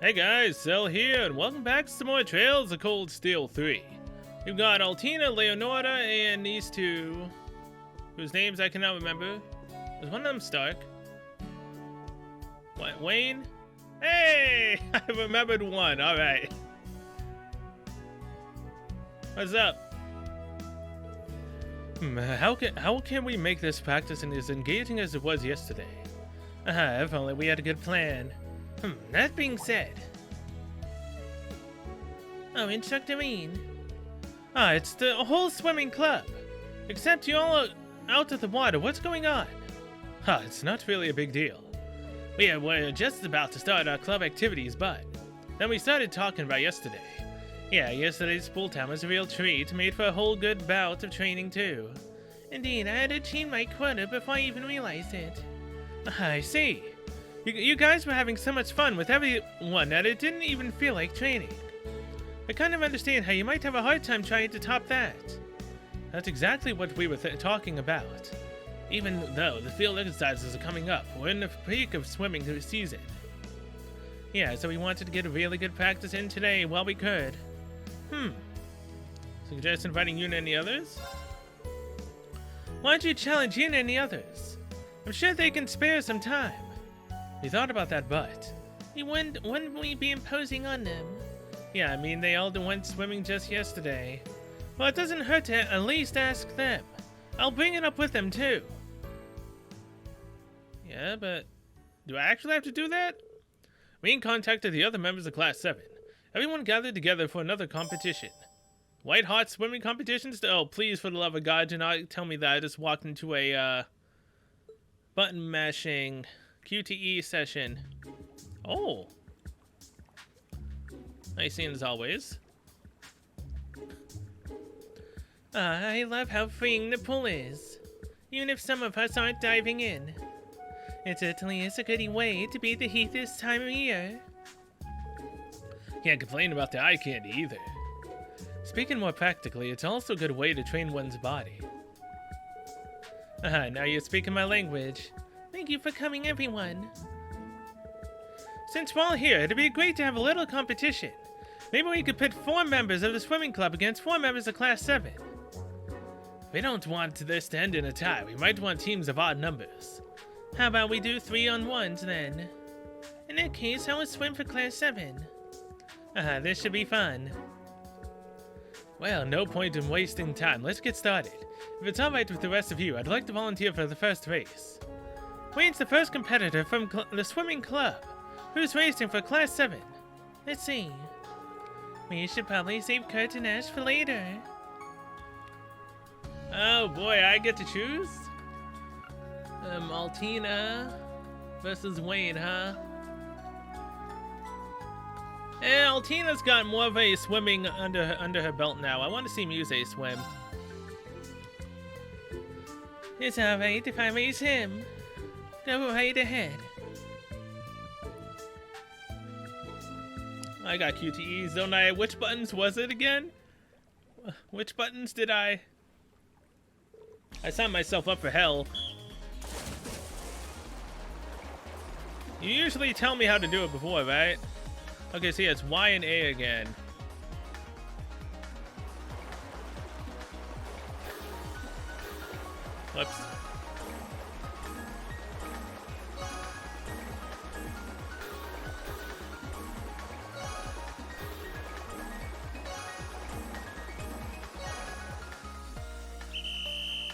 Hey guys, Cell here, and welcome back to some more Trails of Cold Steel 3. We've got Altina, Leonora, and these two, whose names I cannot remember. Was one of them Stark? What, Wayne? Hey! I remembered one, alright. What's up? How can we make this practice as engaging as it was yesterday? If only we had a good plan. That being said... Oh, Instructor Ian. It's the whole swimming club. Except you all are out of the water. What's going on? It's not really a big deal. We're just about to start our club activities, but... Then we started talking about yesterday. Yeah, yesterday's pool time was a real treat, made for a whole good bout of training too. Indeed, I had achieved my quota before I even realized it. I see. You guys were having so much fun with everyone that it didn't even feel like training. I kind of understand how you might have a hard time trying to top that. That's exactly what we were talking about. Even though the field exercises are coming up, we're in the peak of swimming season. Yeah, so we wanted to get a really good practice in today while we could. Suggest inviting you and any others? Why don't you challenge you and any others? I'm sure they can spare some time. We thought about that, but wouldn't we be imposing on them? Yeah, I mean, they all went swimming just yesterday. Well, it doesn't hurt to at least ask them. I'll bring it up with them, too. Yeah, but do I actually have to do that? We contacted the other members of Class 7. Everyone gathered together for another competition. White hot swimming competitions? Oh, please, for the love of God, do not tell me that I just walked into a, button mashing QTE session. Oh. Nice scene as always. I love how freeing the pool is. Even if some of us aren't diving in. It certainly is a goody way to beat the heat this time of year. Can't complain about the eye candy either. Speaking more practically, it's also a good way to train one's body. Now you're speaking my language. Thank you for coming, everyone. Since we're all here, it'd be great to have a little competition. Maybe we could pit 4 members of the swimming club against 4 members of Class 7. We don't want this to end in a tie. We might want teams of odd numbers. How about we do 3-on-1s then? In that case, I will swim for Class 7. This should be fun. Well, no point in wasting time. Let's get started. If it's alright with the rest of you, I'd like to volunteer for the first race. Wayne's the first competitor from the swimming club. Who's racing for Class 7? Let's see. We should probably save Kurt and Ash for later. Oh boy, I get to choose? Altina versus Wayne, huh? Altina's got more of a swimming under her belt now. I want to see Muse swim. It's alright if I race him. Go right ahead. I got QTEs, don't I? Which buttons was it again? Which buttons did I signed myself up for hell. You usually tell me how to do it before, right? Okay, so yeah, it's Y and A again. Whoops.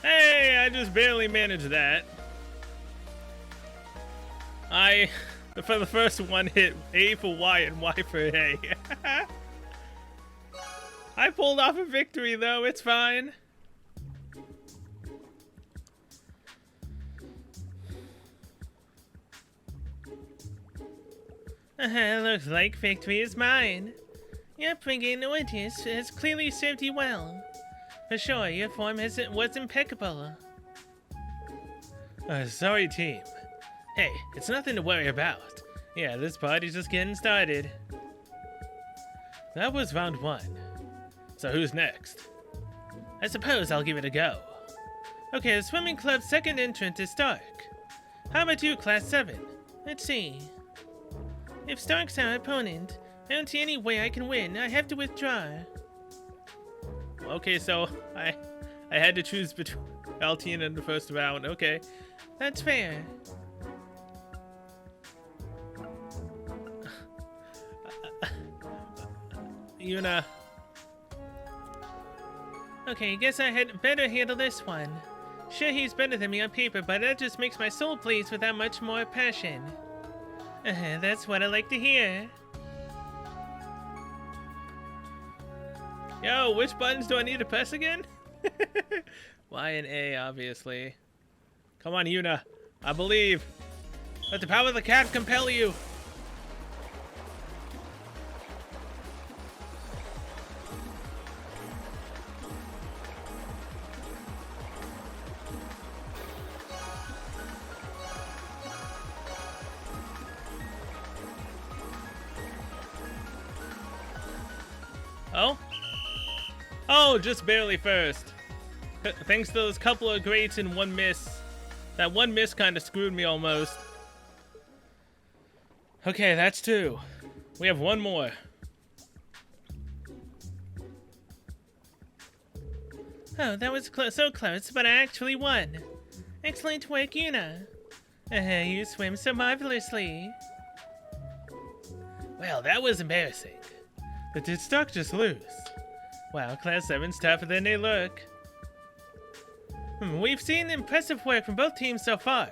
Hey, I just barely managed that. For the first one, hit A for Y and Y for A. I pulled off a victory, though. It's fine. Looks like victory is mine. Your upbringing in Ortiz has clearly served you well. For sure, your form was impeccable. Sorry, team. Hey, it's nothing to worry about. Yeah, this party's just getting started. That was round 1. So who's next? I suppose I'll give it a go. Okay, the swimming club's second entrant is Stark. How about you, Class 7? Let's see. If Stark's our opponent, I don't see any way I can win. I have to withdraw. Okay, so I had to choose between Altian in the first round. Okay, that's fair. Yuna. Okay, guess I had better handle this one. Sure, he's better than me on paper, but that just makes my soul blaze with that much more passion. That's what I like to hear. Yo, which buttons do I need to press again? Y and A, obviously. Come on, Yuna. I believe. Let the power of the cat compel you. Oh? Oh, just barely first. Thanks to those couple of greats and one miss. That one miss kind of screwed me almost. Okay, that's two. We have one more. Oh, that was so close, but I actually won. Excellent work, Yuna. You swim so marvelously. Well, that was embarrassing. But did Stark just lose? Wow, Class 7's tougher than they look. We've seen impressive work from both teams so far,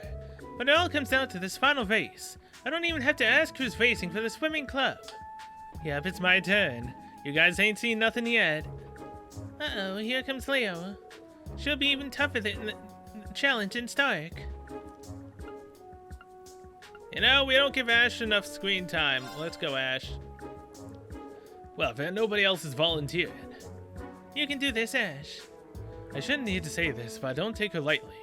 but it all comes down to this final race. I don't even have to ask who's racing for the swimming club. Yep, it's my turn. You guys ain't seen nothing yet. Uh-oh, here comes Leo. She'll be even tougher than the challenge in Stark. You know, we don't give Ash enough screen time. Let's go, Ash. Well, if nobody else has volunteered. You can do this, Ash. I shouldn't need to say this, but don't take her lightly.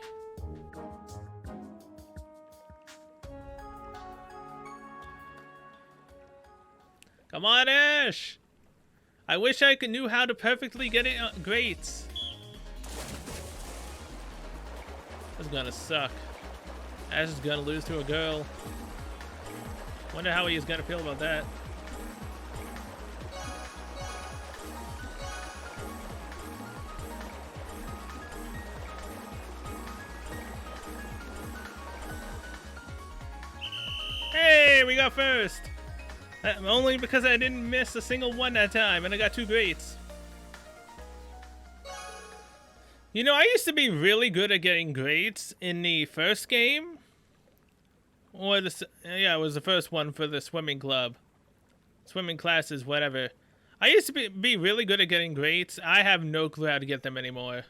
Come on, Ash! I wish I knew how to perfectly get it great. This is gonna suck. Ash is gonna lose to a girl. Wonder how he's gonna feel about that. Hey, we got first! Only because I didn't miss a single one that time, and I got two greats. You know, I used to be really good at getting greats in the first game. Or yeah, it was the first one for the swimming club. Swimming classes, whatever. I used to be really good at getting greats. I have no clue how to get them anymore.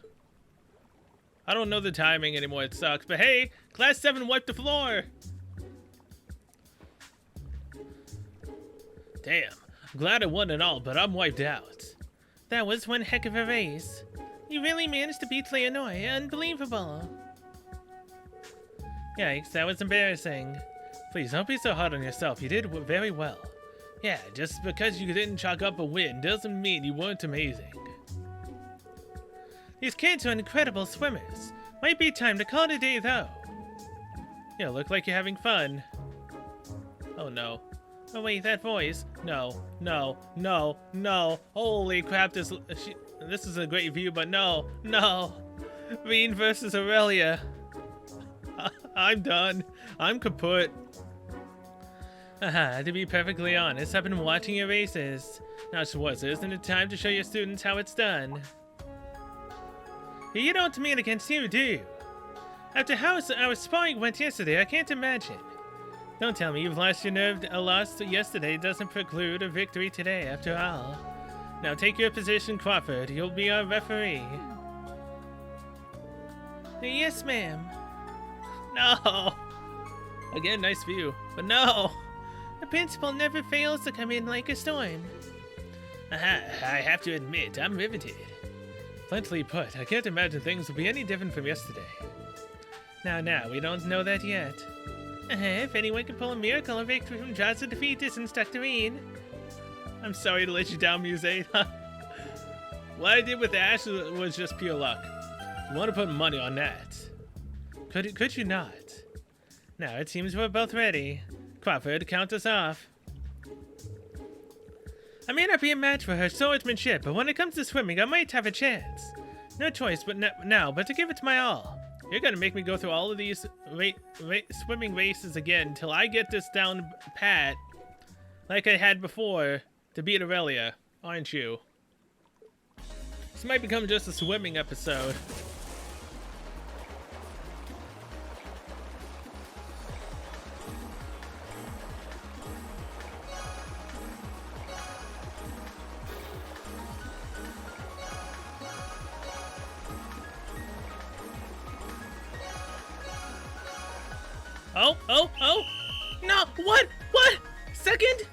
I don't know the timing anymore, it sucks. But hey, Class 7 wiped the floor! Damn, I'm glad I won it all, but I'm wiped out. That was one heck of a race. You really managed to beat Leonore, unbelievable. Yikes, that was embarrassing. Please don't be so hard on yourself, you did very well. Yeah, just because you didn't chalk up a win doesn't mean you weren't amazing. These kids are incredible swimmers. Might be time to call it a day though. Yeah, look like you're having fun. Oh no. Oh wait, that voice. No, no, no, no. Holy crap, this is a great view, but no, no. Veen versus Aurelia. I'm done. I'm kaput. To be perfectly honest, I've been watching your races. Now, Schwarzer, isn't it time to show your students how it's done? You don't mean against you, do you? After how our sparring went yesterday, I can't imagine. Don't tell me you've lost your nerve. A loss yesterday doesn't preclude a victory today, after all. Now take your position, Crawford. You'll be our referee. Yes, ma'am. No! Again, nice view. But no! The principal never fails to come in like a storm. Aha, I have to admit, I'm riveted. Bluntly put, I can't imagine things will be any different from yesterday. Now, we don't know that yet. If anyone can pull a miracle or victory from jaws of defeat, it's Instructor Ian. I'm sorry to let you down, Musate. What I did with Ash was just pure luck. You want to put money on that? Could you not? Now it seems we're both ready. Crawford, count us off. I may not be a match for her swordsmanship, but when it comes to swimming, I might have a chance. No choice but now, but to give it my all. You're gonna make me go through all of these swimming races again until I get this down pat, like I had before, to beat Aurelia, aren't you? This might become just a swimming episode. Oh! No, what? Second?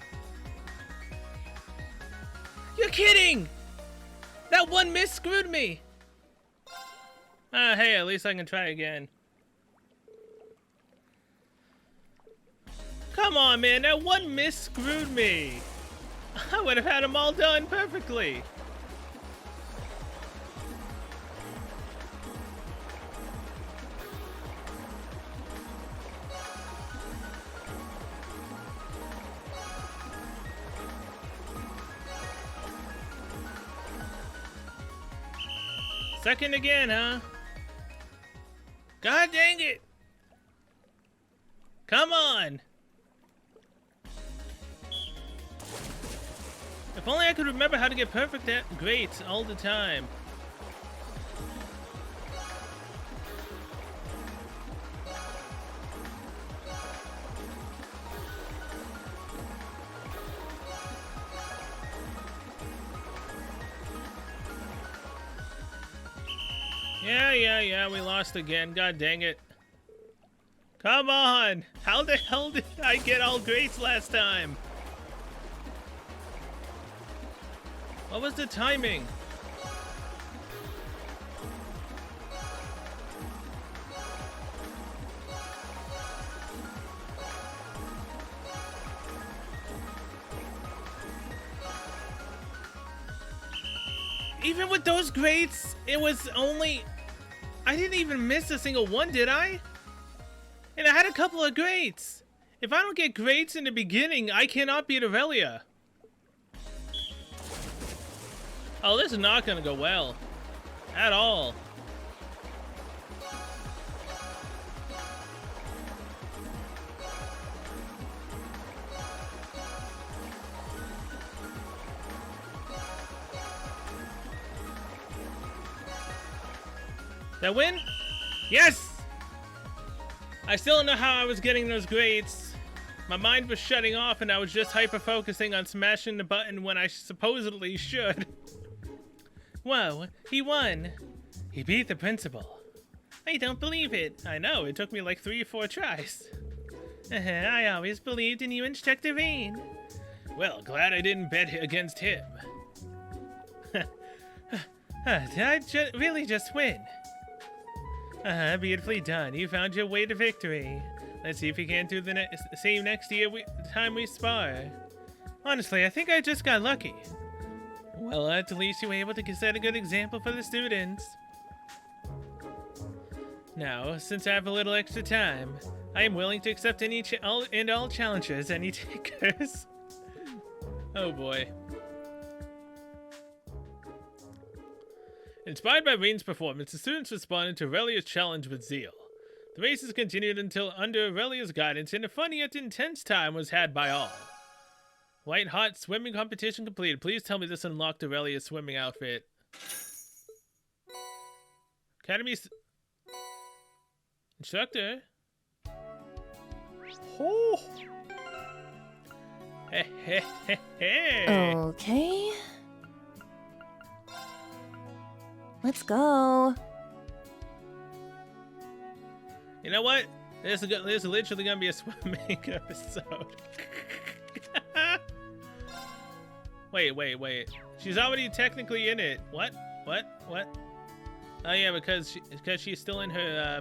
You're kidding! That one miss screwed me! Hey, at least I can try again. Come on, man, that one miss screwed me! I would have had them all done perfectly! Second again, huh? God dang it! Come on! If only I could remember how to get perfect at greats all the time. Yeah, we lost again. God dang it. Come on! How the hell did I get all greats last time? What was the timing? Even with those greats, it was only... I didn't even miss a single one, did I? And I had a couple of greats. If I don't get greats in the beginning, I cannot beat Aurelia. Oh, this is not gonna go well. At all. That win? Yes! I still don't know how I was getting those greats. My mind was shutting off and I was just hyper-focusing on smashing the button when I supposedly should. Whoa, he won. He beat the principal. I don't believe it. I know, it took me like 3 or 4 tries. I always believed in you, Instructor Vane. Well, glad I didn't bet against him. Did I really just win? Beautifully done. You found your way to victory. Let's see if we can't do the same next time we spar. Honestly, I think I just got lucky. Well, at least you were able to set a good example for the students. Now, since I have a little extra time, I am willing to accept all challenges, any takers. Oh boy. Inspired by Rain's performance, the students responded to Aurelia's challenge with zeal. The races continued until, under Aurelia's guidance, and a fun yet intense time was had by all. White hot swimming competition completed. Please tell me this unlocked Aurelia's swimming outfit. Academy's instructor. Oh. Hey. Okay. Let's go. You know what? This is literally gonna be a swimming episode. Wait. She's already technically in it. What? Oh yeah, because she's still in her.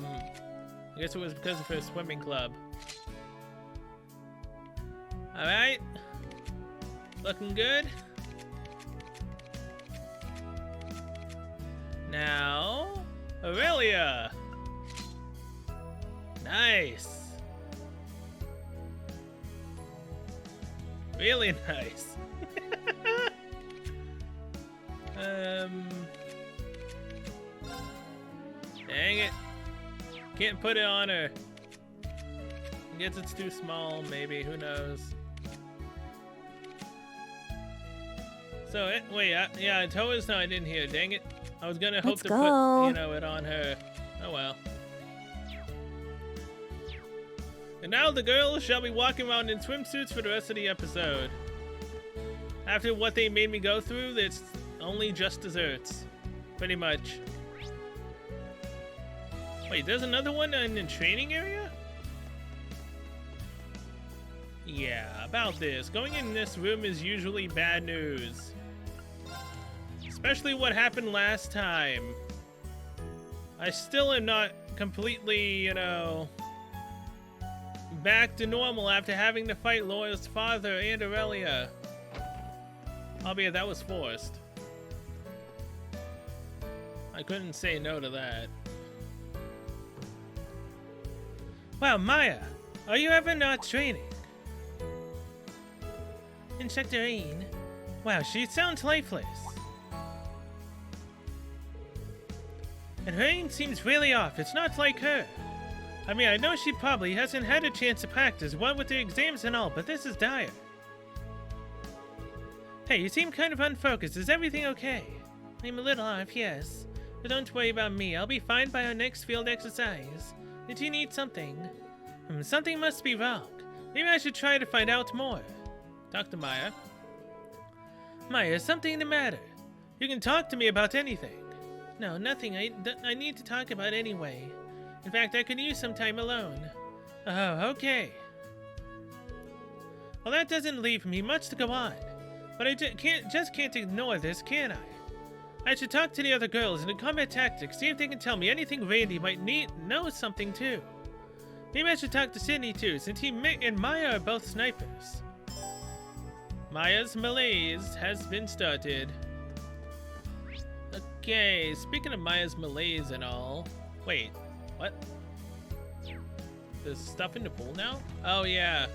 I guess it was because of her swimming club. All right. Looking good. Now, Aurelia. Nice. Really nice. Dang it. Can't put it on her. I guess it's too small, maybe. Who knows? So, wait, yeah, Toa's no, I didn't hear. Dang it. I was gonna hope Let's to go. put, you know, it on her. Oh well. And now the girls shall be walking around in swimsuits for the rest of the episode. After what they made me go through, it's only just desserts. Pretty much. Wait, there's another one in the training area? Yeah, about this. Going in this room is usually bad news. Especially what happened last time. I still am not completely, you know, back to normal after having to fight Laura's father and Aurelia. Albeit that was forced. I couldn't say no to that. Wow, Maya, are you ever not training? Inspector Ian? Wow, she sounds lifeless. And her aim seems really off. It's not like her. I mean, I know she probably hasn't had a chance to practice, what with the exams and all, but this is dire. Hey, you seem kind of unfocused. Is everything okay? I'm a little off, yes. But don't worry about me. I'll be fine by our next field exercise. Did you need something? Something must be wrong. Maybe I should try to find out more. Talk to Maya. Maya, is something the matter? You can talk to me about anything. No, nothing. I need to talk about anyway. In fact, I could use some time alone. Oh, okay. Well, that doesn't leave me much to go on. But I just can't ignore this, can I? I should talk to the other girls in the combat tactics, see if they can tell me anything Randy might know something too. Maybe I should talk to Sydney too, since he and Maya are both snipers. Maya's Malaise has been started. Okay, speaking of Maya's Malaise and all. Wait, what? There's stuff in the pool now? Oh yeah.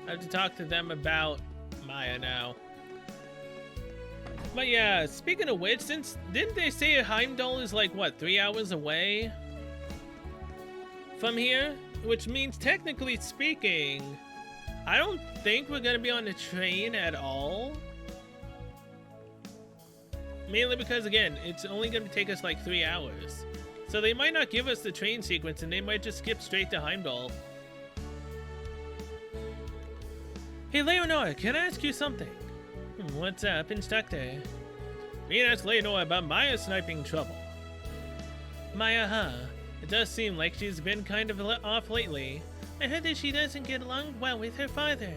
I have to talk to them about Maya now. But yeah, speaking of which, didn't they say Heimdall is like, what, 3 hours away from here? Which means, technically speaking, I don't think we're gonna be on the train at all. Mainly because, again, it's only gonna take us like 3 hours. So they might not give us the train sequence and they might just skip straight to Heimdall. Hey, Leonora, can I ask you something? What's up, Instructor? Me and ask Leonora about Maya sniping trouble. Maya, huh? It does seem like she's been kind of off lately. I heard that she doesn't get along well with her father.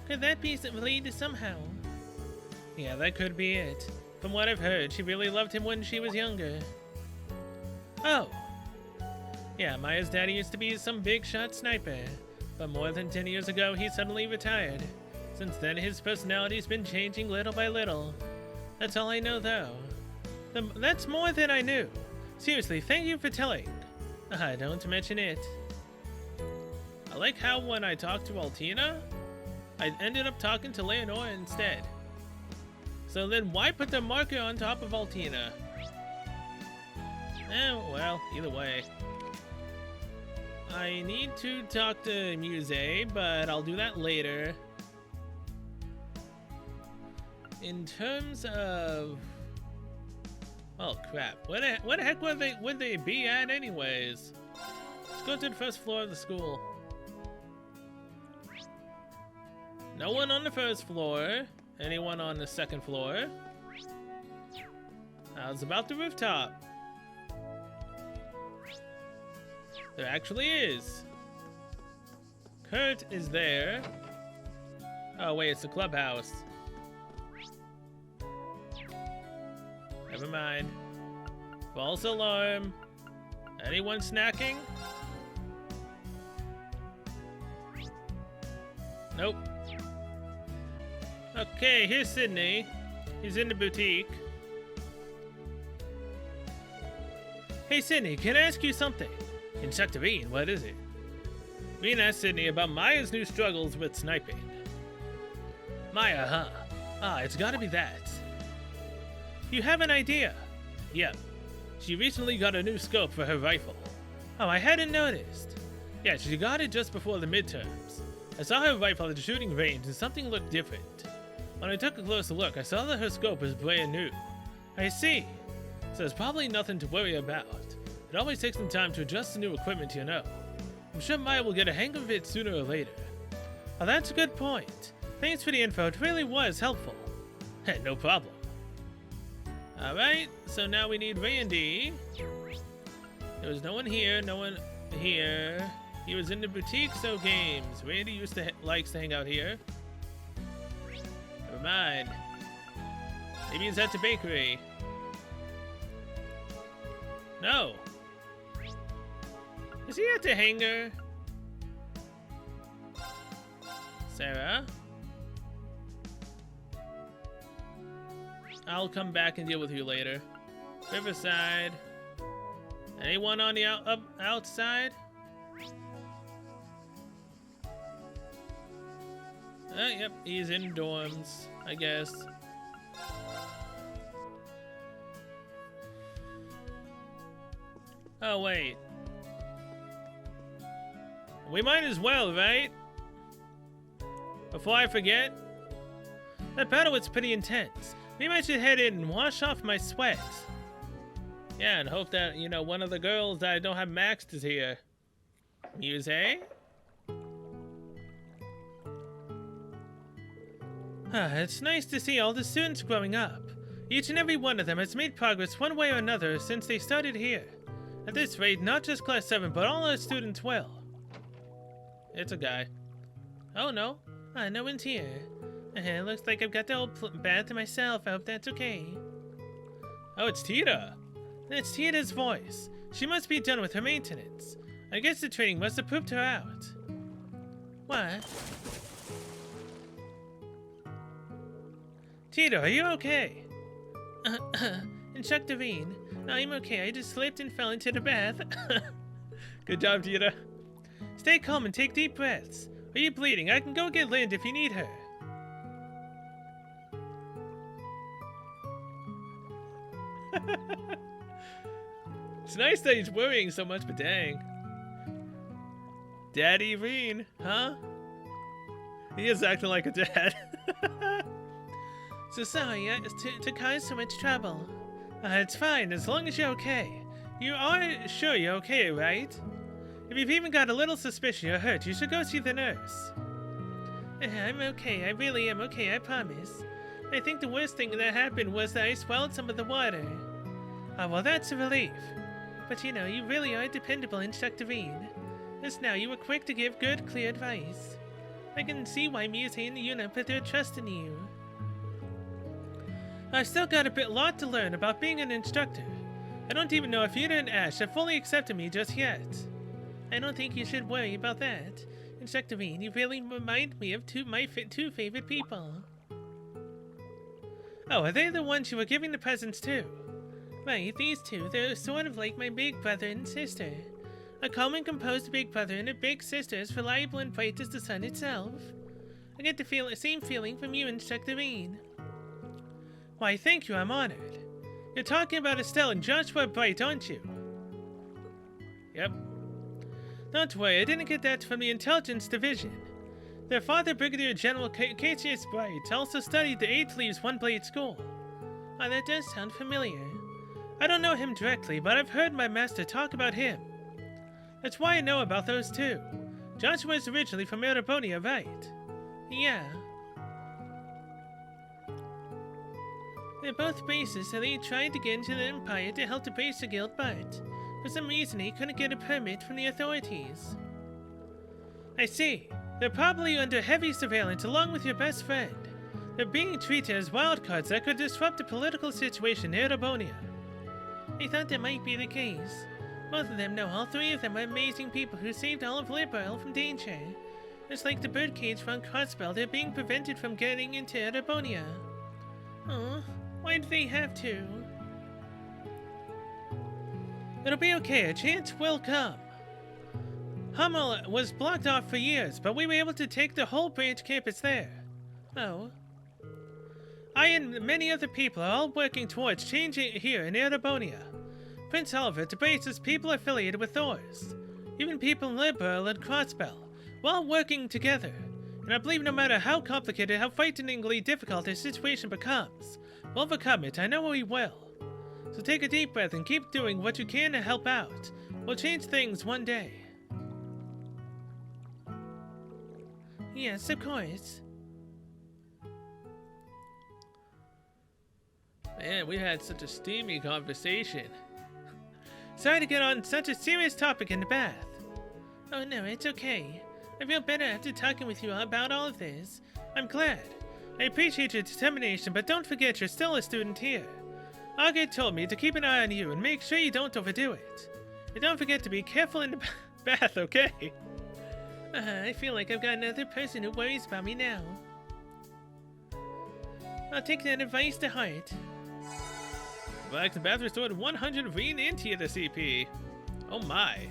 Could that be related somehow? Yeah, that could be it. From what I've heard, she really loved him when she was younger. Oh. Yeah, Maya's daddy used to be some big shot sniper. But more than 10 years ago, he suddenly retired. Since then, his personality's been changing little by little. That's all I know, though. That's more than I knew. Seriously, thank you for telling. Don't mention it. I like how when I talked to Altina, I ended up talking to Leonora instead. So then why put the marker on top of Altina? Well, either way. I need to talk to Muse, but I'll do that later. In terms of... Oh crap, what the heck would they be at anyways? Let's go to the first floor of the school. No one on the first floor. Anyone on the second floor? How's about the rooftop? There actually is. Kurt is there. Oh wait, it's the clubhouse. Never mind. False alarm. Anyone snacking? Nope. Okay, here's Sydney. He's in the boutique. Hey Sydney, can I ask you something? Instructor Ian, what is it? Ian asked Sydney about Maya's new struggles with sniping. Maya, huh? It's gotta be that. You have an idea? Yep. She recently got a new scope for her rifle. Oh, I hadn't noticed. Yeah, she got it just before the midterms. I saw her rifle at the shooting range and something looked different. When I took a closer look, I saw that her scope was brand new. I see. So there's probably nothing to worry about. It always takes some time to adjust the new equipment, you know. I'm sure Maya will get a hang of it sooner or later. Oh, that's a good point. Thanks for the info, it really was helpful. Hey, no problem. Alright, so now we need Randy. There was no one here, no one here. He was in the boutique, so games. Randy used to likes to hang out here. Never mind. Maybe he's at the bakery. No. Is he at the hangar? Sarah? I'll come back and deal with you later. Riverside. Anyone on the outside? Yep, he's in dorms, I guess. Oh, wait. We might as well, right? Before I forget. That battle was pretty intense. Maybe I should head in and wash off my sweat. Yeah, and hope that, you know, one of the girls that I don't have maxed is here. Muse? It's nice to see all the students growing up. Each and every one of them has made progress one way or another since they started here. At this rate, not just class 7, but all our students will. It's a guy. Oh no, no one's here. Looks like I've got the whole bath to myself. I hope that's okay. Oh, it's Tita. It's Tita's voice. She must be done with her maintenance. I guess the training must have pooped her out. What? Tita, are you okay? Instructor Veen. I'm okay. I just slipped and fell into the bath. Good job, Tita. Stay calm and take deep breaths. Are you bleeding? I can go get Lind if you need her. It's nice that he's worrying so much, but dang. Daddy Veen, huh? He is acting like a dad. So sorry to cause so much trouble. It's fine, as long as you're okay. You are sure you're okay, right? If you've even got a little suspicion you're hurt, you should go see the nurse. I'm okay, I really am okay, I promise. I think the worst thing that happened was that I swallowed some of the water. Oh, well, that's a relief. But you know, you really are dependable, Instructor Veen. Just now, you were quick to give good, clear advice. I can see why Muse and the unit put their trust in you. I've still got a lot to learn about being an instructor. I don't even know if Yuta and Ash have fully accepted me just yet. I don't think you should worry about that. Instructor Veen, you really remind me of my two favorite people. Oh, are they the ones you were giving the presents to? Right, these two, they're sort of like my big brother and sister. A calm and composed big brother and a big sister as reliable and bright as the sun itself. I get the same feeling from you, Instructor Veen. Why, thank you, I'm honored. You're talking about Estelle and Joshua Bright, aren't you? Yep. Don't worry, I didn't get that from the Intelligence Division. Their father, Brigadier General Cassius Bright, also studied the 8th Leaves One Blade School. Oh, that does sound familiar. I don't know him directly, but I've heard my master talk about him. That's why I know about those two. Joshua is originally from Erebonia, right? Yeah. They're both bases, so they tried to get into the Empire to help the Bracer Guild, but for some reason he couldn't get a permit from the authorities. I see. They're probably under heavy surveillance along with your best friend. They're being treated as wildcards that could disrupt the political situation in Erebonia. I thought that might be the case. Both of them know all three of them are amazing people who saved all of Liberl from danger. It's like the birdcage from Crossbell, they're being prevented from getting into Erebonia. Oh, why did they have to? It'll be okay, a chance will come. Hummel was blocked off for years, but we were able to take the whole branch campus there. Oh. I and many other people are all working towards changing here in Erebonia. Prince Oliver debases people affiliated with Thors. Even people in Liberal and Crossbell. We're all working together. And I believe no matter how complicated, how frighteningly difficult a situation becomes, we'll overcome it. I know we will. So take a deep breath and keep doing what you can to help out. We'll change things one day. Yes, of course. Man, we had such a steamy conversation. Sorry to get on such a serious topic in the bath. Oh no, it's okay. I feel better after talking with you about all of this. I'm glad. I appreciate your determination, but don't forget you're still a student here. August told me to keep an eye on you and make sure you don't overdo it. And don't forget to be careful in the bath, okay? I feel like I've got another person who worries about me now. I'll take that advice to heart. Black the bath restored 100 Reen into the CP. Oh my.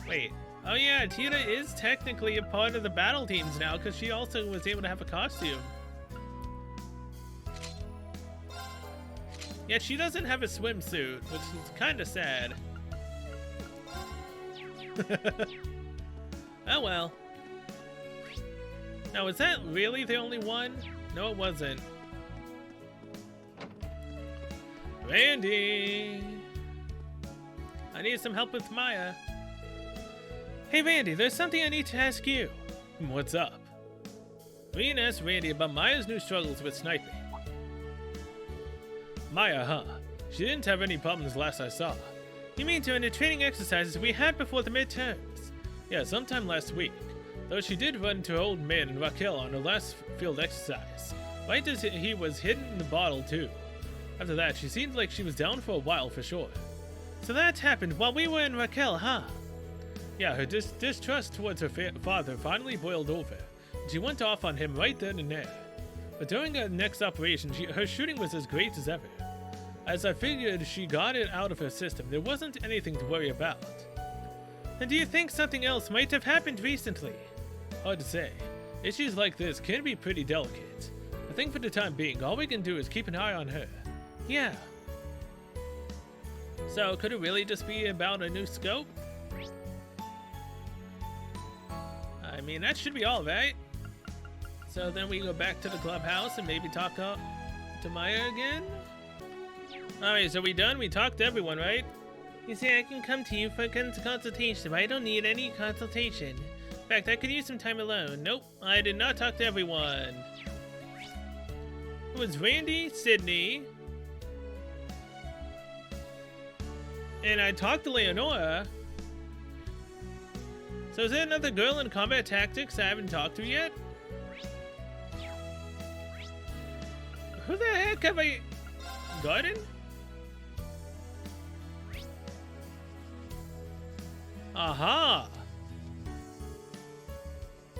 Wait. Oh yeah, Tina is technically a part of the battle teams now because she also was able to have a costume. Yeah, she doesn't have a swimsuit, which is kind of sad. Oh well. Now, was that really the only one? No, it wasn't. Randy! I need some help with Maya. Hey Randy, there's something I need to ask you. What's up? Reen asked Randy about Maya's new struggles with sniping. Maya, huh? She didn't have any problems last I saw. You mean during the training exercises we had before the midterms? Yeah, sometime last week. Though she did run into her old man and Raquel on her last field exercise. Right as he was hidden the bottle too. After that, she seemed like she was down for a while for sure. So that happened while we were in Raquel, huh? Yeah, her distrust towards her father finally boiled over. And she went off on him right then and there. But during her next operation, her shooting was as great as ever. As I figured she got it out of her system, there wasn't anything to worry about. And do you think something else might have happened recently? Hard to say. Issues like this can be pretty delicate. I think for the time being, all we can do is keep an eye on her. Yeah. So, could it really just be about a new scope? I mean, that should be all, right? So then we go back to the clubhouse and maybe talk to Maya again? Alright, so we done? We talked to everyone, right? You say I can come to you for a consultation, but I don't need any consultation. In fact, I could use some time alone. Nope, I did not talk to everyone. It was Randy, Sydney, and I talked to Leonora. So is there another girl in combat tactics I haven't talked to yet? Who the heck have I... Garden? Aha!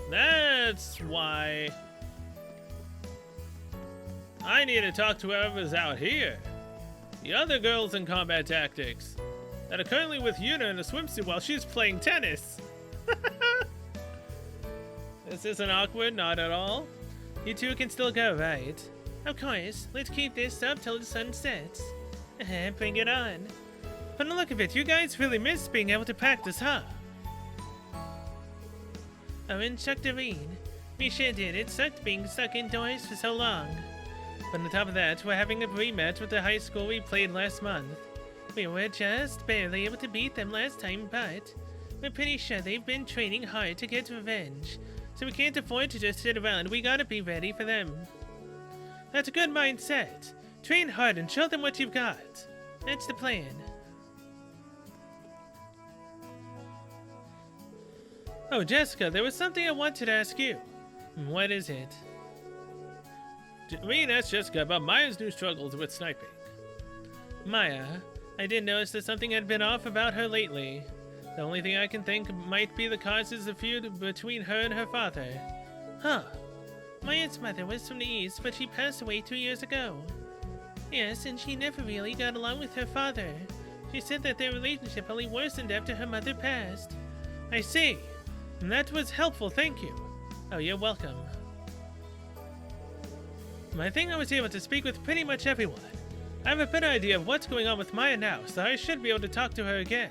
That's why... I need to talk to whoever's out here. The other girls in combat tactics that are currently with Yuna in a swimsuit while she's playing tennis. This isn't awkward, not at all. You two can still go, right? Of course. Let's keep this up till the sun sets. Bring it on. From the look of it, you guys really miss being able to practice, huh? Oh, and Chuckterine. We sure did. It sucked being stuck indoors for so long. But on top of that, we're having a rematch with the high school we played last month. We were just barely able to beat them last time, but we're pretty sure they've been training hard to get revenge. So we can't afford to just sit around. We gotta be ready for them. That's a good mindset. Train hard and show them what you've got. That's the plan. Oh, Jessica, there was something I wanted to ask you. What is it? Reen asked Jessica about Maya's new struggles with sniping. Maya, I did notice that something had been off about her lately. The only thing I can think might be the cause is the feud between her and her father. Huh. Maya's mother was from the East, but she passed away 2 years ago. Yes, and she never really got along with her father. She said that their relationship only worsened after her mother passed. I see. And that was helpful, thank you. Oh, you're welcome. I think I was able to speak with pretty much everyone. I have a better idea of what's going on with Maya now, so I should be able to talk to her again.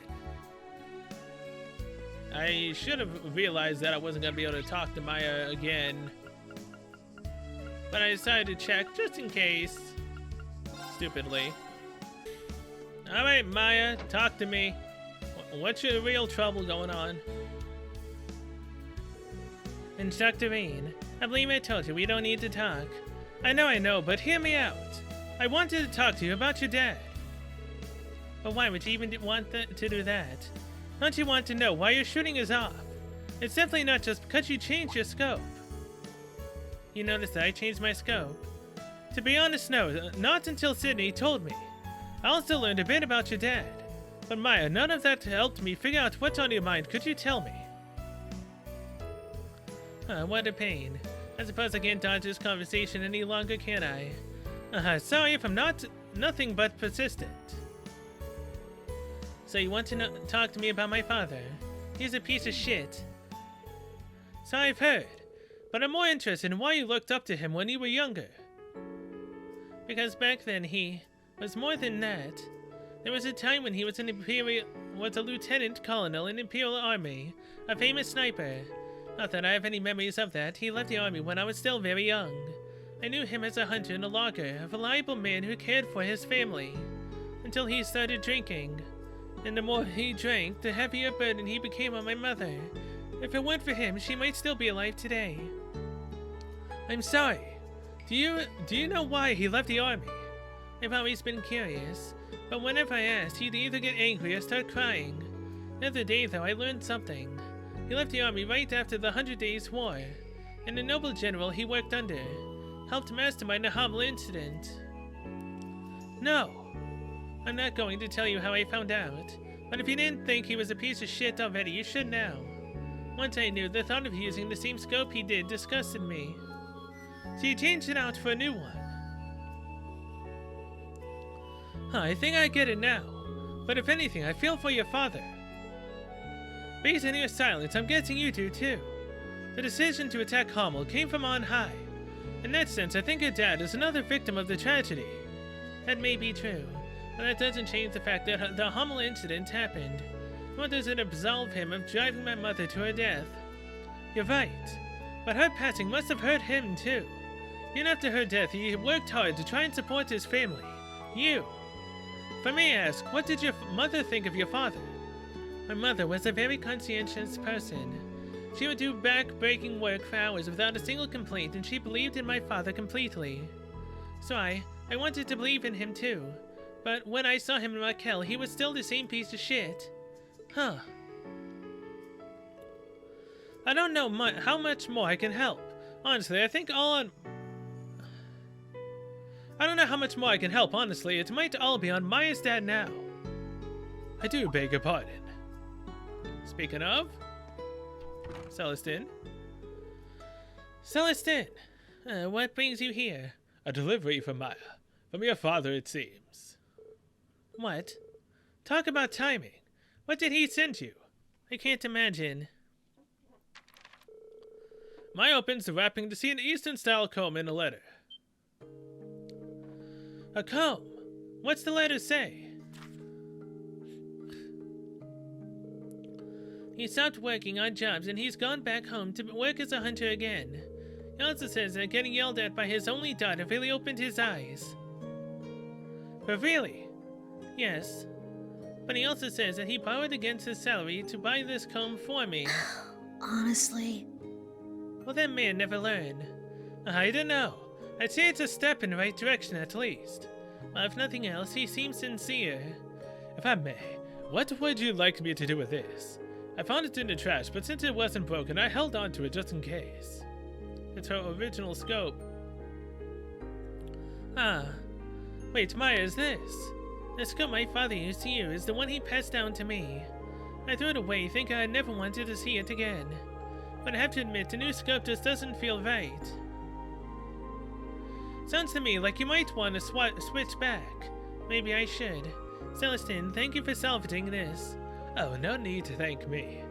I should have realized that I wasn't going to be able to talk to Maya again. But I decided to check just in case. Stupidly. Alright, Maya, talk to me. What's your real trouble going on? Instructorine, I believe I told you we don't need to talk. I know, but hear me out. I wanted to talk to you about your dad. But why would you even want to do that? Don't you want to know why your shooting is off? It's definitely not just because you changed your scope. You noticed that I changed my scope? To be honest, no, not until Sydney told me. I also learned a bit about your dad. But Maya, none of that helped me figure out what's on your mind. Could you tell me? What a pain. I suppose I can't dodge this conversation any longer, can I? Sorry if I'm nothing but persistent. So you want to talk to me about my father? He's a piece of shit. So I've heard. But I'm more interested in why you looked up to him when you were younger. Because back then he was more than that. There was a time when he was a lieutenant colonel in Imperial Army, a famous sniper. Not that I have any memories of that. He left the army when I was still very young. I knew him as a hunter and a logger, a reliable man who cared for his family. Until he started drinking. And the more he drank, the heavier burden he became on my mother. If it weren't for him, she might still be alive today. I'm sorry. Do you know why he left the army? I've always been curious, but whenever I asked, he'd either get angry or start crying. The other day, though, I learned something. He left the army right after the 100 Days War, and the noble general he worked under helped mastermind the Hummel incident. No, I'm not going to tell you how I found out, but if you didn't think he was a piece of shit already, you should now. Once I knew, the thought of using the same scope he did disgusted me. So you changed it out for a new one. I think I get it now, but if anything, I feel for your father. Based on your silence, I'm guessing you do too. The decision to attack Hummel came from on high. In that sense, I think your dad is another victim of the tragedy. That may be true, but that doesn't change the fact that the Hummel incident happened. Nor does it absolve him of driving my mother to her death. You're right, but her passing must have hurt him too. Even after her death, he worked hard to try and support his family. You. If I may ask, what did your mother think of your father? My mother was a very conscientious person. She would do back-breaking work for hours without a single complaint, and she believed in my father completely. So I wanted to believe in him too. But when I saw him in Raquel, he was still the same piece of shit. Huh. I don't know how much more I can help. Honestly, I think I don't know how much more I can help, honestly. It might all be on Maya's dad now. I do beg your pardon. Speaking of... Celestine? Celestine! What brings you here? A delivery from Maya. From your father, it seems. What? Talk about timing. What did he send you? I can't imagine. Maya opens the wrapping to see an Eastern-style comb in a letter. A comb? What's the letter say? He stopped working odd jobs and he's gone back home to work as a hunter again. He also says that getting yelled at by his only daughter really opened his eyes. But really? Yes. But he also says that he borrowed against his salary to buy this comb for me. Honestly. Well, that man never learned. I don't know. I'd say it's a step in the right direction at least. Well, if nothing else, he seems sincere. If I may, what would you like me to do with this? I found it in the trash, but since it wasn't broken, I held on to it just in case. It's her original scope. Ah. Wait, Maya, is this? The scope my father used to use, the one he passed down to me. I threw it away, thinking I never wanted to see it again. But I have to admit, the new scope just doesn't feel right. Sounds to me like you might want to switch back. Maybe I should. Celestine, thank you for salvaging this. Oh, no need to thank me.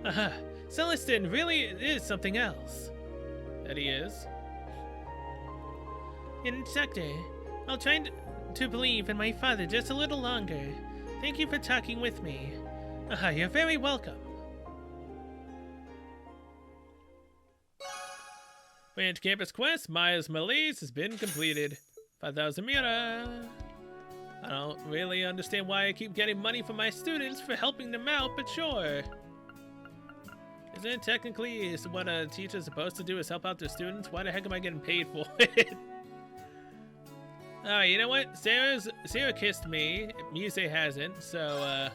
Aha, Celestine really is something else. That he is. Instructor, I'll try to believe in my father just a little longer. Thank you for talking with me. You're very welcome. Branch Campus Quest, Malaise has been completed. 5,000 Mira. I don't really understand why I keep getting money from my students for helping them out, but sure. Isn't it technically what a teacher's supposed to do is help out their students? Why the heck am I getting paid for it? Alright, you know what? Sarah kissed me. Muse hasn't, so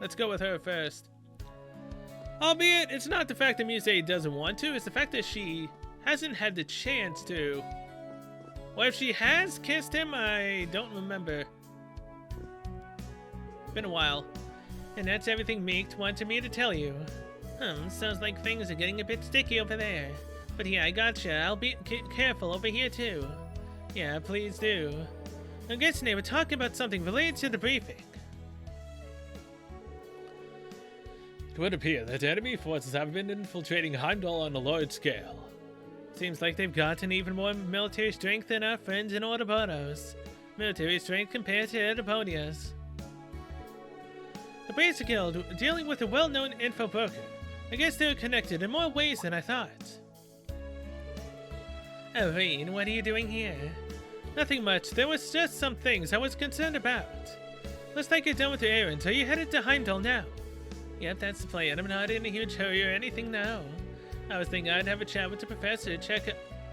let's go with her first. Albeit, it's not the fact that Muse doesn't want to, it's the fact that she hasn't had the chance to. Or if she has kissed him, I don't remember. Been a while. And that's everything Meek wanted me to tell you. Sounds like things are getting a bit sticky over there. But yeah, I gotcha. I'll be careful over here too. Yeah, please do. I'm guessing they were talking about something related to the briefing. It would appear that enemy forces have been infiltrating Heimdall on a large scale. Seems like they've gotten even more military strength than our friends in Ouroboros. Military strength compared to Ediponia's. The Basic Guild dealing with a well-known info broker. I guess they're connected in more ways than I thought. Irene, what are you doing here? Nothing much. There was just some things I was concerned about. Looks like you're done with your errands. Are you headed to Heimdall now? Yep, that's the plan. I'm not in a huge hurry or anything now. I was thinking I'd have a chat with the professor,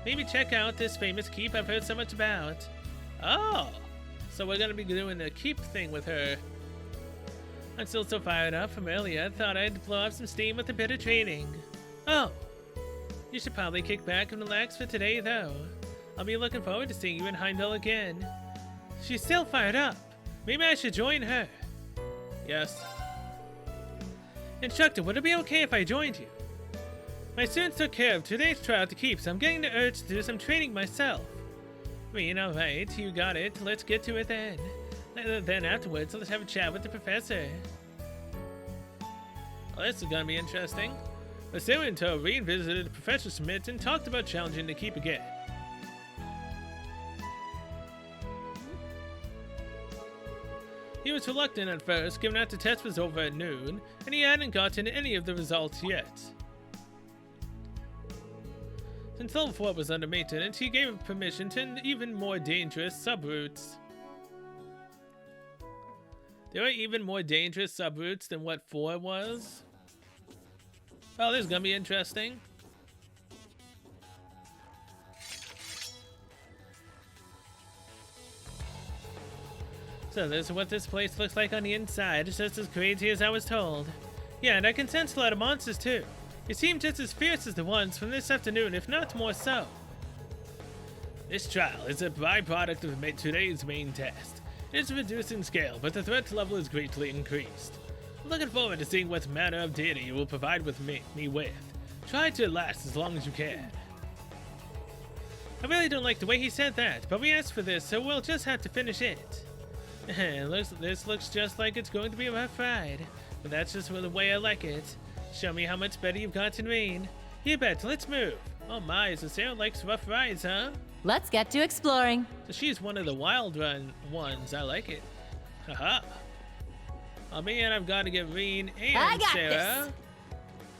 maybe check out this famous keep I've heard so much about. Oh, so we're gonna be doing a keep thing with her. I'm still so fired up from earlier. I thought I'd blow off some steam with a bit of training. Oh, you should probably kick back and relax for today, though. I'll be looking forward to seeing you in Heimdall again. She's still fired up. Maybe I should join her. Yes. Instructor, would it be okay if I joined you? My students took care of today's trial to keep, so I'm getting the urge to do some training myself. I mean, alright, you got it. Let's get to it then. Then afterwards, let's have a chat with the professor. Well, this is gonna be interesting. The Serento revisited Professor Smith and talked about challenging the keep again. He was reluctant at first, given that the test was over at noon, and he hadn't gotten any of the results yet. Since level 4 was under maintenance, he gave permission to even more dangerous subroutes. There are even more dangerous subroutes than what 4 was. Well, this is gonna be interesting. So this is what this place looks like on the inside. It's just as crazy as I was told. Yeah, and I can sense a lot of monsters too. They seem just as fierce as the ones from this afternoon, if not more so. This trial is a byproduct of today's main test. It's reduced in scale, but the threat level is greatly increased. I'm looking forward to seeing what manner of deity you will provide with me with. Try to last as long as you can. I really don't like the way he said that, but we asked for this, so we'll just have to finish it. This looks just like it's going to be a rough ride, but that's just the way I like it. Show me how much better you've gotten, Rain. You bet, let's move. Oh my, so Sarah likes rough rides, huh? Let's get to exploring. So she's one of the wild run ones, I like it. Haha. Oh man, I've got to get Rain and Sarah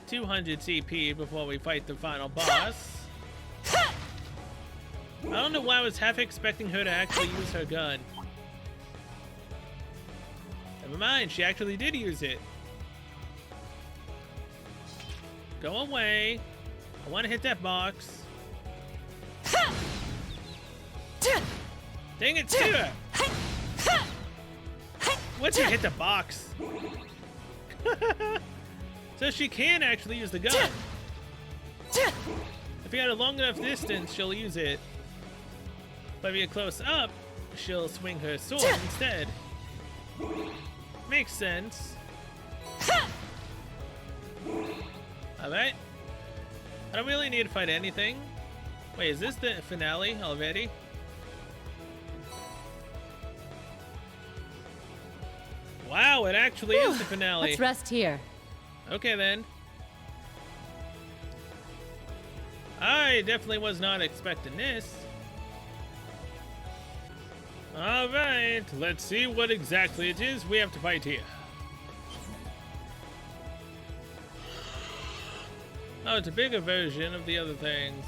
200 CP before we fight the final boss. I don't know why I was half expecting her to actually use her gun. Never mind, she actually did use it. Go away. I want to hit that box. Dang it, Sarah! Once you hit the box. So she can actually use the gun. If you had a long enough distance, she'll use it. But if you're close up, she'll swing her sword instead. Makes sense. Alright. I don't really need to fight anything. Wait, is this the finale already? Wow, it actually is the finale. Let's rest here. Okay then. I definitely was not expecting this. Alright, let's see what exactly it is we have to fight here. Oh, it's a bigger version of the other things.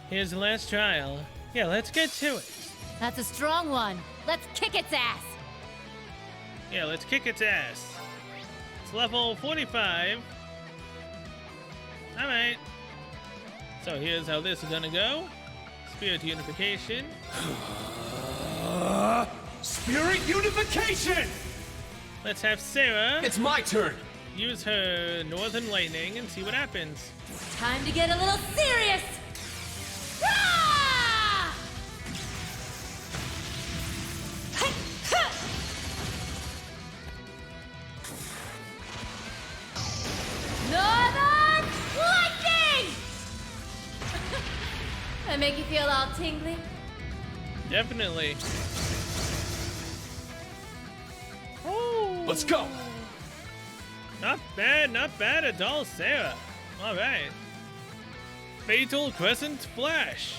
Here's the last trial. Yeah, let's get to it. That's a strong one. Let's kick its ass. Yeah, let's kick its ass. It's level 45. Alright. So here's how this is gonna go. Spirit unification. Spirit unification! Let's have Sarah It's my turn! use her Northern Lightning and see what happens. Time to get a little serious. Ah! Hey, ha! Northern Lightning! That make you feel all tingly? Definitely. Oh, Let's go! not bad at all, Sarah. Alright. Fatal Crescent Flash.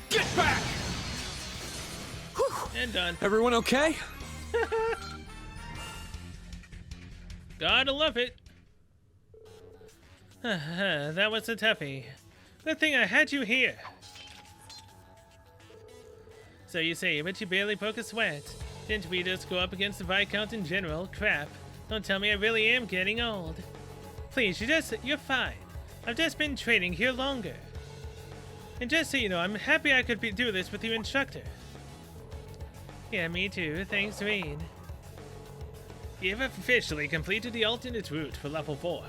Get back! And done. Everyone okay? Gotta love it. That was a toughie. Good thing I had you here. So you say, but you barely broke a sweat. Didn't we just go up against the Viscount in general? Crap. Don't tell me I really am getting old. Please, you're fine. I've just been training here longer. And just so you know, I'm happy I could do this with your instructor. Yeah, me too. Thanks, Reed. You've officially completed the alternate route for level 4.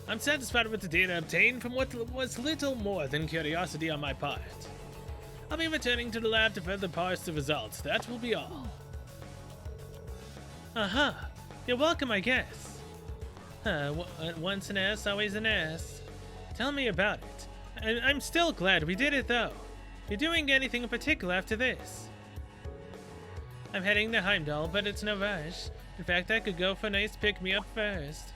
I'm satisfied with the data obtained from what was little more than curiosity on my part. I'll be returning to the lab to further parse the results. That will be all. Uh-huh. You're welcome, I guess. Once an ass, always an ass. Tell me about it. I'm still glad we did it, though. You doing anything in particular after this? I'm heading to Heimdall, but it's no rush. In fact, I could go for a nice pick-me-up first.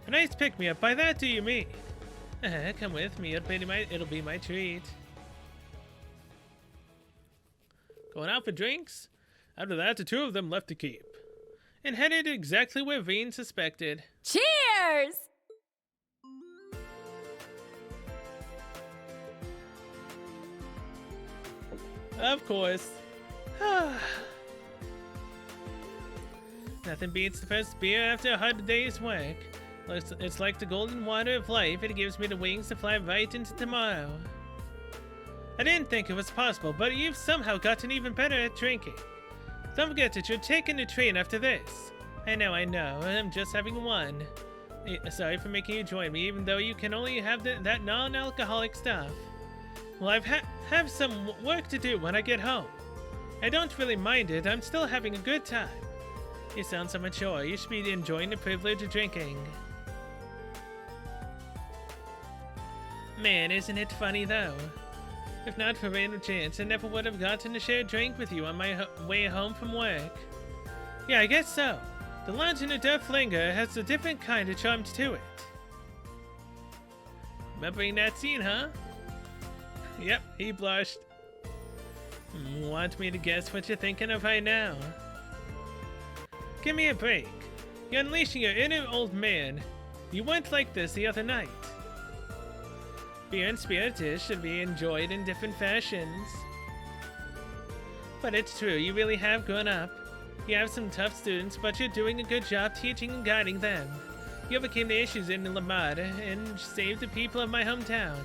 A nice pick-me-up? By that do you mean? Come with me, it'll be my treat. Going out for drinks? After that, the two of them left to keep. And headed exactly where Veen suspected. Cheers! Of course. Nothing beats the first beer after a hard day's work. It's like the golden water of life. It gives me the wings to fly right into tomorrow. I didn't think it was possible, but you've somehow gotten even better at drinking. Don't forget that you're taking the train after this. I know. I'm just having one. Sorry for making you join me, even though you can only have that non-alcoholic stuff. Well, have some work to do when I get home. I don't really mind it. I'm still having a good time. You sound so mature. You should be enjoying the privilege of drinking. Man, isn't it funny, though? If not for random chance, I never would have gotten to share a drink with you on my way home from work. Yeah, I guess so. The Legend of Death Linger has a different kind of charm to it. Remembering that scene, huh? Yep, he blushed. Want me to guess what you're thinking of right now? Give me a break. You're unleashing your inner old man. You weren't like this the other night. Beer and spirits should be enjoyed in different fashions. But it's true, you really have grown up. You have some tough students, but you're doing a good job teaching and guiding them. You overcame the issues in Lamar and saved the people of my hometown.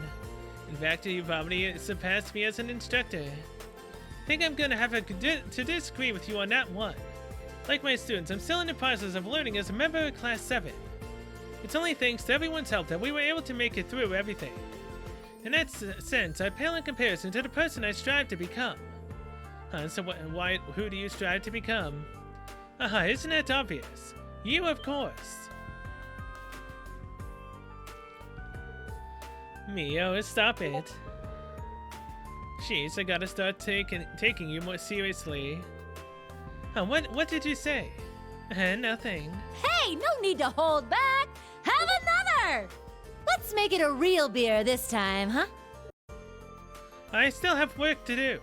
In fact, you've already surpassed me as an instructor. I think I'm gonna have to disagree with you on that one. Like my students, I'm still in the process of learning as a member of Class 7. It's only thanks to everyone's help that we were able to make it through everything. In that sense, I pale in comparison to the person I strive to become. So who do you strive to become? Isn't that obvious? You, of course. Mio, stop it. Jeez, I gotta start taking you more seriously. What did you say? Nothing. Hey, no need to hold back. Have another. Let's make it a real beer this time, huh? I still have work to do.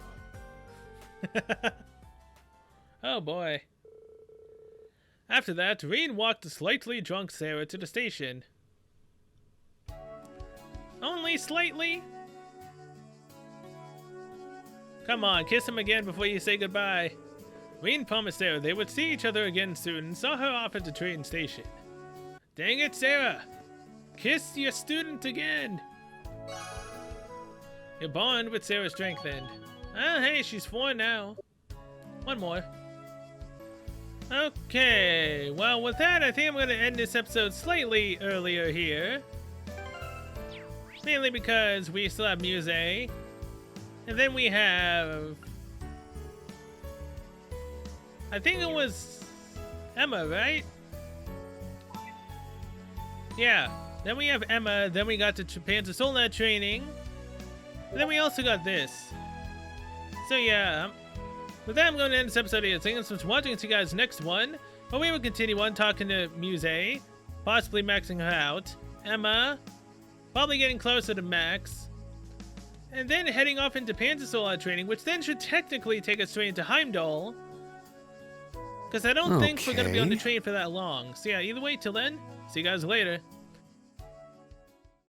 Oh boy. After that, Reen walked the slightly drunk Sarah to the station. Only slightly? Come on, kiss him again before you say goodbye. Reen promised Sarah they would see each other again soon and saw her off at the train station. Dang it, Sarah! Kiss your student again! Your bond with Sarah strengthened. Oh, hey, she's 4 now. One more. Okay, well, with that, I think I'm going to end this episode slightly earlier here. Mainly because we still have Muse. And then we have... I think it was Emma, right? Yeah. Then we have Emma. Then we got the Japan to Solnat training. And then we also got this. So yeah. With that, I'm going to end this episode here. Thanks so much for watching. See you guys next one. But we will continue on talking to Muse. Possibly maxing her out. Emma. Probably getting closer to Max. And then heading off into Panzersoldat training, which then should technically take us straight into Heimdall. Because I don't think we're going to be on the train for that long. So yeah, either way, till then, see you guys later.